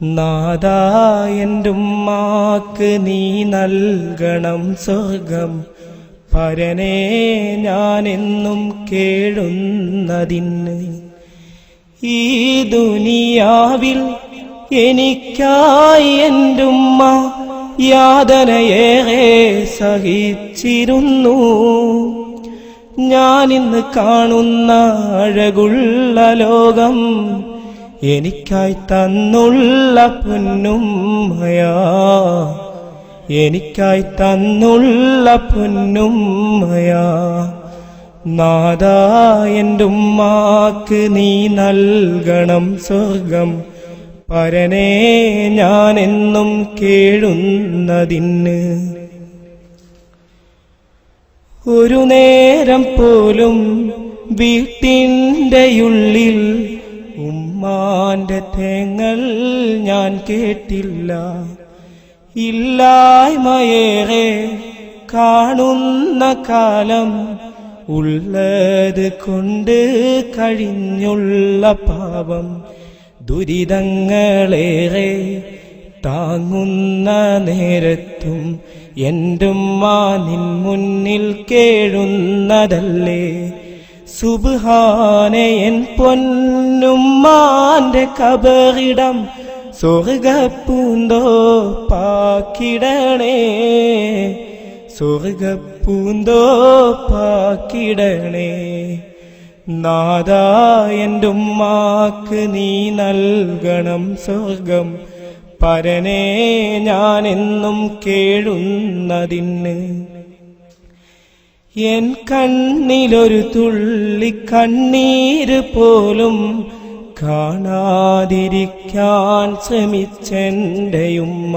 നാദാ എന്റുമ്മാക്ക് നീ നൽകണം സ്വർഗം. പരനേ ഞാനെന്നും കേഴുന്നതിന്. ഈ ദുനിയാവിൽ എനിക്കായി എന്റുമ്മ യാതനയേറെ സഹിച്ചിരുന്നു. ഞാനിന്ന് കാണുന്ന അഴകുള്ള ലോകം എനിക്കായി തന്നുള്ള പൊന്നുമ്മയാ, എനിക്കായി തന്നുള്ള പൊന്നുമ്മയാ. നാദാ എന്റുമ്മാക്ക് നീ നൽകണം സ്വർഗം. പരനേ ഞാനെന്നും കേഴുന്നതിന്. ഒരു നേരം പോലും വീട്ടിൻ്റെയുള്ളിൽ ഉമ്മാന്റെ തേങ്ങൽ ഞാൻ കേട്ടില്ല. ഇല്ലായ്മയേറെ കാണുന്ന കാലം ഉള്ളത് കൊണ്ട് കഴിഞ്ഞുള്ള പാപം. ദുരിതങ്ങളേറെ താങ്ങുന്ന നേരത്തും എന്റുമ്മ നിൻ മുന്നിൽ കേഴുന്നതല്ലേ. സുബ്ഹാനെ എൻ പൊന്നുമ്മാന്റെ കബറിടം സ്വർഗപ്പൂന്തോപ്പാക്കിടണേ, സ്വർഗപ്പൂന്തോപ്പാക്കിടണേ. നാദാ എന്റുമ്മാക്ക് നീ നൽകണം സ്വർഗം. പരനേ ഞാനെന്നും കേഴുന്നതിന്. എൻ കണ്ണിലൊരു തുള്ളി കണ്ണീര് പോലും കാണാതിരിക്കാൻ ശ്രമിച്ചെൻ്റെയുമ്മ